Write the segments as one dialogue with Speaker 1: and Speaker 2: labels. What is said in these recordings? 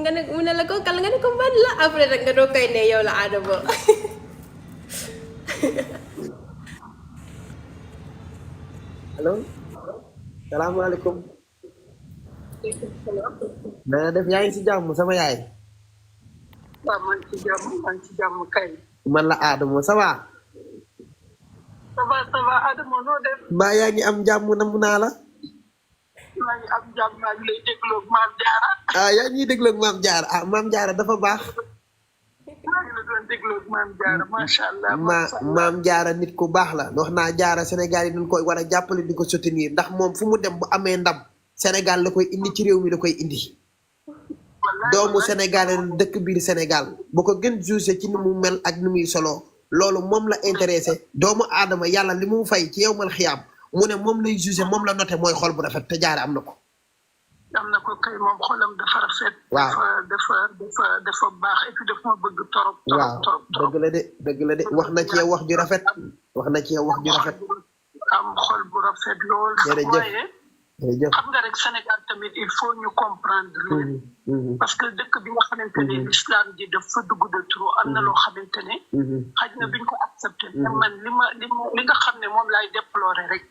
Speaker 1: nga ne mu ne la ko kal nga ne ko man la après rek nga doo koy ne yow la Adamo.
Speaker 2: allo salaamaaleykum na nga def yaa ngi si jàmm sama yaay
Speaker 3: waaw man ci jàmm kay.
Speaker 2: man la Adamo ça va
Speaker 3: ça va Adamo noo def.
Speaker 2: mbaa yaa ngi am jàmm namm naa la
Speaker 3: maa ngi am jàmm maa ngi lay dégloo Maam Jaara.
Speaker 2: ah yaa ngi dégloo ak Maam Jaara ah Maam Jaara dafa baax
Speaker 3: maa ngi la doon dégloo Maam Jaara macha allah.
Speaker 2: Maam Jaara nit ku baax la wax naa Jaara Sénégal yi dañ koy war a jàppale di ko soutenir ndax moom fu mu dem bu amee ndam Sénégal la koy indi ci réew mi la koy indi doomu Sénégal dëkk biir Sénégal bu ko gën jugé ci ni mu mel ak ni muy solo loolu moom la intéressé doomu aadama yàlla li mu fay ci yow mal xiyaam mu ne moom lay jugé moom la noté mooy xol bu rafet te Jaara am na ko.
Speaker 3: am na ko kay moom xolam dafa rafet.
Speaker 2: waaw
Speaker 3: dafa baax et puis dafa ma bëgg torop.
Speaker 2: waaw dëgg la de wax na ci yow wax ju rafet wax na ci yow wax ju rafet.
Speaker 3: am xol bu rafet lool.
Speaker 2: jërëjëf jërëjëf
Speaker 3: xam nga rek Sénégal tamit il faut ñu comprendre leen. parce que dëkk bi nga xamante ne l'islam ji dafa dugg de trop am na loo xamante ne. xaj na duñ ko accepté. man li nga xam ne moom laay déplorer rek.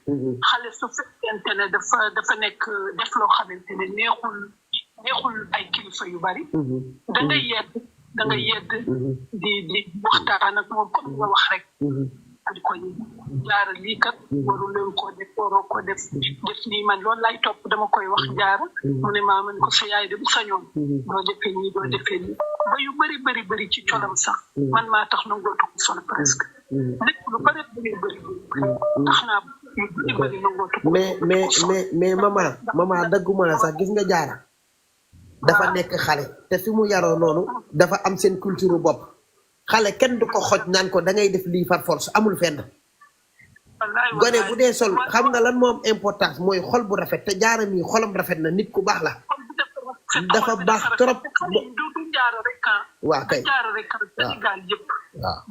Speaker 3: xale su fekkente ne dafa nekk def loo xamante ne neexul ay kilifa yu bari. da ngay yedd di waxtaan ak moom comme nga wax rek. di ko Jaara lii kat waru leen koo def waroo ko def nii man loolu lay topp dama koy wax Jaara mu ne maa man ko sa yaay de bu sañoon doo defee nii ba yu bëri ci colam sax man maa tax na ngootu ko sol presque lépp lu bëri tax naa yu bëri na ngootu ko
Speaker 2: mais maman dagguma la sax gis nga Jaara dafa nekk xale te fi mu yaroo noonu dafa am seen culture bopp xale kenn du ko xoj naan ko da ngay def lii par force amul fenn gone bu dee sol xam nga lan moom importance mooy xol bu rafet te Jaara mi xolam rafet na nit ku baax la dafa baax trop waaw kay
Speaker 3: Jaara rek Sénégal yëpp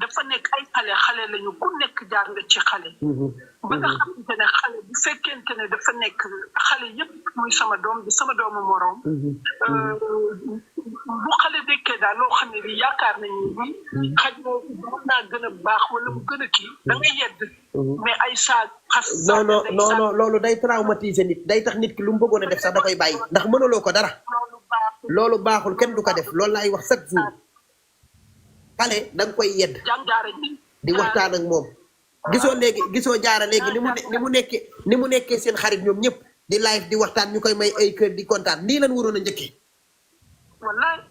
Speaker 3: dafa nekk ay xale lañu ku nekk jaar nga ci xale ba nga xamante ne xale bu fekkente ne dafa nekk xale yëpp muy sama doom bi sama doomu moroom bu xale dekkee daal loo xam ne bi yaakaar nañu ni xaj moo mën naa gën a baax wala mu gën a kii da ngay yedd mais ay saag xas
Speaker 2: non loolu day traumatiser nit day tax nit ki lu mu bëggoon a def sax da koy bàyyi ndax mënuloo ko dara loolu baaxul kenn du ko def loolu laay wax chaque jour xale da nga koy yedd di waxtaan ak moom gisoo Jaara léegi ni mu nekkee seen xarit ñoom ñëpp di live di waxtaan ñu koy may ay kër di kontaan nii lan waroon a njëkkee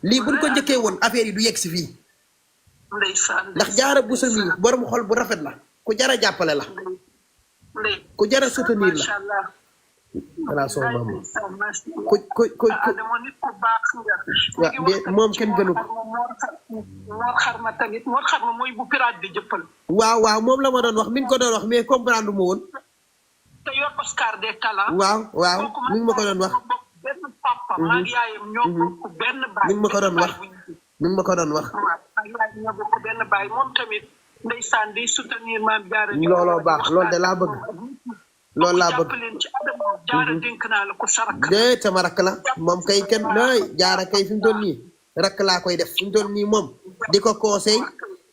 Speaker 2: lii buñ ko njëkkee woon affaire yi du yegg si fii ndax Jaara Buso mi borom xol bu rafet la ku jara jàppale la ku jara soutenir la voilà soo maam moom kenn gënu ko
Speaker 3: Mor Xarma tamit Mor Xarma mooy bu pirate bi jëppal
Speaker 2: waaw moom la ma doon wax mi ngi ko doon wax mais comprendre ma woon
Speaker 3: te yor Oscar des talents
Speaker 2: waaw mi ngi ma ko doon wax
Speaker 3: benn papa maa ngi yaayam ñoo bokk benn baay
Speaker 2: mi ngi ma ko doon wax
Speaker 3: ñoo bokk benn baay moom tamit ndeysaan day soutenir Maam Jaara
Speaker 2: looloo baax loolu de laa bëgg loolu laa bëgg
Speaker 3: leen ci Adamo Jaara dénk naa la ko sa rakk
Speaker 2: dee sama rakk la moom kay kenn nay Jaara kay fi mu toll nii rakk laa koy def fi mu toll nii moom di ko conseil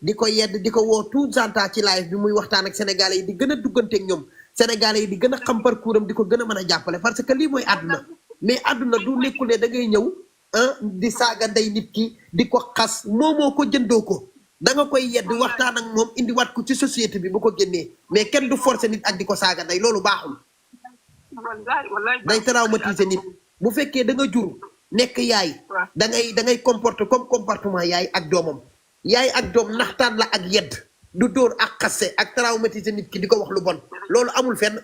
Speaker 2: di ko yedd di ko woo tout le temps ci live bi muy waxtaan ak sénégalais yi di gën a dugganteeg ñoom sénégalais yi di gën a xam parcours am di ko gën a mën a jàppale parce que lii mooy àdduna mais àdduna du nekkul ne da ngay ñëw di saaga ndey nit ki di ko xas moomoo ko jëndoo ko da nga koy yedd waxtaan ak moom indiwaat ko ci société bi bu ko génnee mais kenn du forcer nit ak di ko saaga ndey loolu baaxul day traumatiser nit bu fekkee da nga jur nekk yaay da ngay comporter comme comportement yaay ak doomam yaay ak doom naxtaan la ak yedd du dóor ak xasse ak traumatiser nit ki di ko wax lu bon loolu amul fenn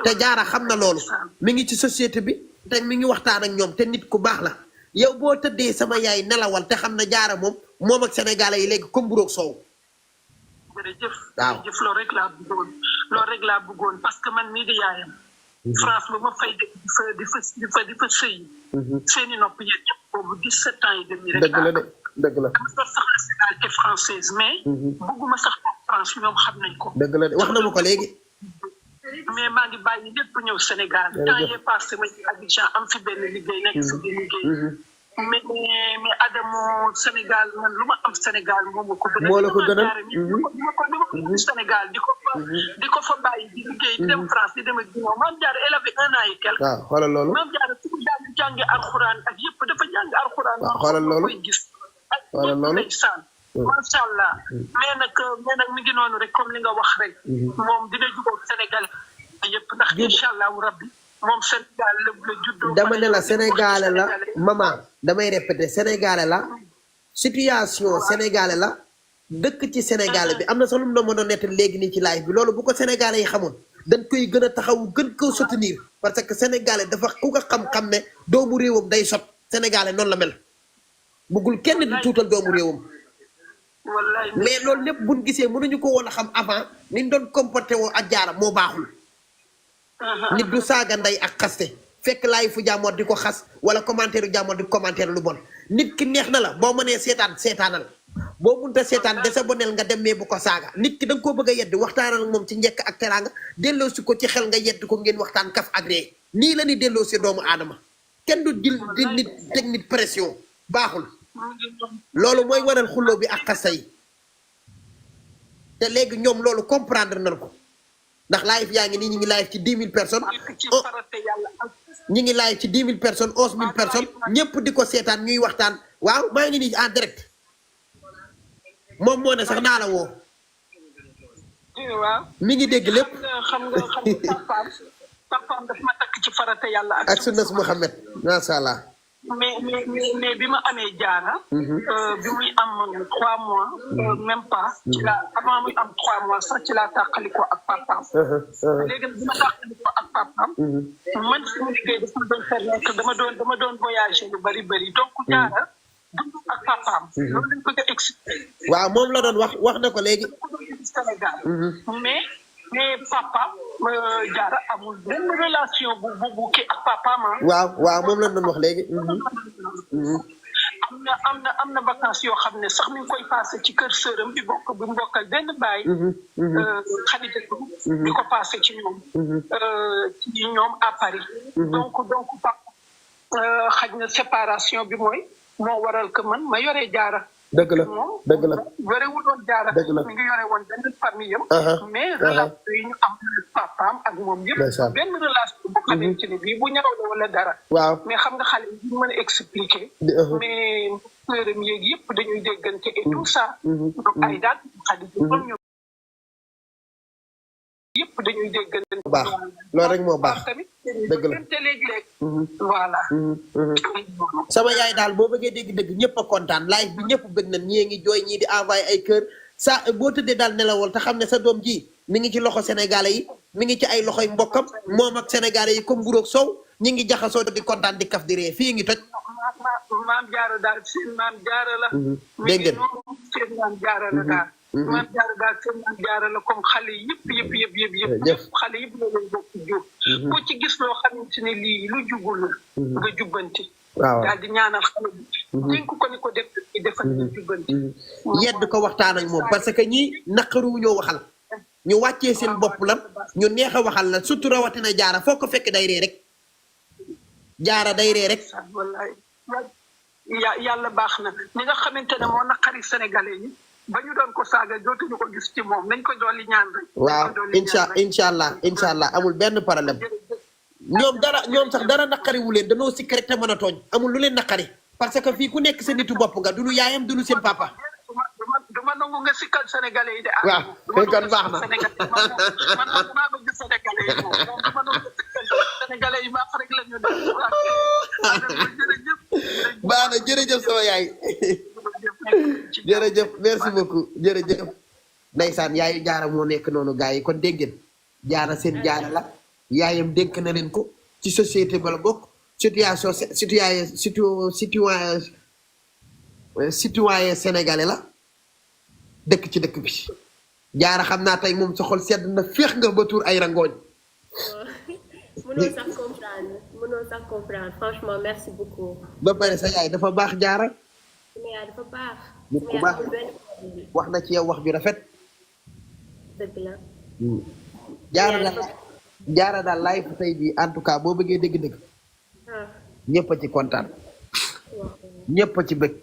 Speaker 2: te Jaara xam na loolu mi ngi ci société bi te mi ngi waxtaan ak ñoom te nit ku baax la yow boo tëddee sama yaay nelawal te xam na Jaara moom ak sénégalais yi léegi comme buroog soow
Speaker 3: jërëjëf
Speaker 2: waaw
Speaker 3: jërëjëf loolu rek laa bëggoon parce que man mii di yaayam France ba ma fay di fa sëy seeni nopp yéen ñëpp boobu 17 ans et demi rek
Speaker 2: dëgg la de dëgg la
Speaker 3: dama sax nationalité française mais bëgguma sax France ñoom xam nañ ko
Speaker 2: dëgg la de wax na ma ko léegi
Speaker 3: mais maa ngi bàyyi lépp ñëw Sénégal temps yee passé ma ci Abidjan am fi benn liggéey nekk fi di liggéey mais Adamo Sénégal man lu ma am Sénégal moom ko gën a
Speaker 2: moo la ko gënal
Speaker 3: ko Sénégal di ko fa bàyyi di liggéey di dem France di dem ak Guinée Mame Diarra elle avait 1 an et quelque
Speaker 2: waaw xoolal loolu
Speaker 3: Mame Diarra su daal di jànge alxuraan ak yëpp dafa jàng alxuraan
Speaker 2: xoolal loolu
Speaker 3: koy gis
Speaker 2: xoolal loolu
Speaker 3: ndeysaan macha allah mais nag mi ngi noonu rek comme li nga wax rek moom dina jubóog Sénégal yëpp ndax incha allahu rabbi moom Sénégal la juddoo
Speaker 2: dama ne la Sénégalais la maman damay répéter Sénégalais la situation Sénégalais la dëkk ci Sénégalais bi am na sax lu mu doon mën a nett léegi nii ci live bi loolu bu ko Sénégalais yi xamoon dañ koy gën a taxaw gën ko soutenir parce que Sénégalais dafa ku ko xam-xam ne doomu réewam day sot Sénégalais noonu la mel bëggul kenn di tuutal doomu réewam mais loolu lépp buñ gisee mënuñu ko woon a xam avant ni ñu doon comporté woo ak Diarra moo baaxul nit du saaga ndey ak xaste fekk laay fu jàmmoor di ko xas wala commentaire u jàmmoor di commentaire lu bon nit ki neex na la boo mënee seetaanal boo munta seetaan desa boneel nga dem mais bu ko saaga nit ki da nga koo bëgg a yedd waxtaanal moom ci njëkk ak teraanga delloo si ko ci xel nga yedd ko ngeen waxtaan kaf ak ree nii la ni delloo si doomu aadama kenn du jël di nit teg nit pression baaxul loolu mooy waral xulloo bi ak xasta yi te léegi ñoom loolu comprendre nañ ko ndax live yaa ngi nii ñu ngi live ci 10 000 personnes ñi ngi live ci 10 000 personnes 11 000 personnes ñëpp di ko seetaan ñuy waxtaan waaw maa ngi nii en direct moom moo ne sax naa la woo mi ngi dégg lépp
Speaker 3: xam nga papaam daf ma takk ci farata yàlla
Speaker 2: ak sunnas Muhammad masha Allah
Speaker 3: mais bi ma amee Diarra bi muy am 3 mois même pas ci la avant muy am 3 mois sax ci laa tàqaliko ak papaam léegi bi ma tàqaliko ak papaam man fi mu liggéey dafa doon permettre dama doon voyager lu bari donc Diarra dund ak papaam loolu lañ ko expliqué
Speaker 2: waaw moom la doon wax na ko léegi
Speaker 3: Sénégal mais papa Diarra amul benn relation bu kii ak papa ma
Speaker 2: waaw moom la doon wax léegi
Speaker 3: am na vacances yoo xam ne sax mi ngi koy passé ci kër sëram bi mbokkal benn baay xaritatu di ko passé ci ñoom à Paris donc papa xaj na séparation bi moo waral que man ma yoree Diarra
Speaker 2: dëgg la
Speaker 3: yore wu doon Diarra mi ngi yore woon benn famille am mais relation yi ñu am papaam ak moom yëpp benn relation bu xamante ne bii bu ñëw la wala dara
Speaker 2: waaw
Speaker 3: mais xam nga xale yi mën a expliquer mais sërëm yeeg yëpp dañuy déggante et tout ça donc ay daal xale yi ñoom yëpp dañuy déggante
Speaker 2: baax loolu rek moo baax
Speaker 3: tamit
Speaker 2: dëgg la
Speaker 3: te léegi-léeg voilà
Speaker 2: sama yaay daal boo bëggee dégg-dégg ñëpp a kontaan live bi ñëpp bëgg nañ ñii ngi jooy ñii di envoyé ay kër sa boo tëddee daal nelawal te xam ne sa doom ji mi ngi ci loxo sénégalais yi mi ngi ci ay loxoy mbokkam moom ak sénégalais yi comme nguróog sow ñi ngi jaxasoo di kontaan di kaf di ree fii ngi toj
Speaker 3: maam Diarra daal seen maam Diarra la
Speaker 2: dégg ngeen
Speaker 3: seen maam Diarra la daal maam Diarra daal seen maam Diarra la comme xale yëpp xale yëpp la leen bokk jur ku ci gis loo xamante ne lii lu jubul la nga jubbanti
Speaker 2: waaw
Speaker 3: daal di ñaanal xale bi dénk ko ni ko def defal nga jubbanti
Speaker 2: yedd ko waxtaan ak moom parce que ñii naqaru ñoo waxal ñu wàccee seen bopp la ñu neex a waxal la surtout rawatina Diarra foo ko fekk day ree rek Diarra day ree rek
Speaker 3: wallaay yàlla baax na ni nga xamante ne moo naqari sénégalais yi ba ñu doon ko saaga dootuñu ko gis ci moom nañ ko dolli ñaan rek
Speaker 2: waaw incha allah amul benn problème ñoom sax dara naqariwu leen danoo sikk rek te mën a tooñ amul lu leen naqari parce que fii ku nekk sa nitu bopp nga duñu yaayam duñu seen papa
Speaker 3: duma nangu nga sikkal sénégalais yi de
Speaker 2: waaw kon baax na
Speaker 3: man maa bëgg sénégalais yi moom duma nangu nga sikkal sénégalais yi baax rek la ñu def
Speaker 2: baax na jërëjëf sama yaay jërëjëf merci beaucoup jërëjëf ndeysaan yaayu Diarra moo nekk noonu gars yi kon dégg ngeen Diarra seen Diarra la yaayam dénk na leen ko ci société bala bokk citoyen sénégalais la dëkk ci dëkk bi Diarra xam naa tey moom sa xol sedd na féex nga ba tuur ay rangooñ
Speaker 1: mënoo sax comprendre franchement merci beaucoup
Speaker 2: ba pare sa yaay dafa baax Diarra
Speaker 1: sama yaay dafa baax
Speaker 2: nit ku baax wax na ci yow wax ju rafet
Speaker 1: dëgg la
Speaker 2: jaara daal live tey bi en tout cas boo bëggee dégg-dégg ñëpp a ci kontaan ñëpp a ci bëgg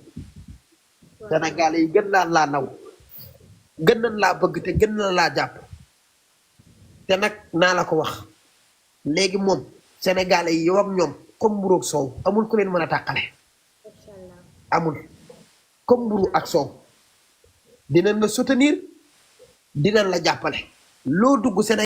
Speaker 2: Sénégal yi gën laa naw gën nañ laa bëgg te gën na laa jàpp te nag naa la ko wax léegi moom Sénégalais yi yow ak ñoom comme mburu ak soow amul ku leen mën a tàqale amul comme mburu ak soow dinañ la soutenir dinañ la jàppale loo dugg Sénégal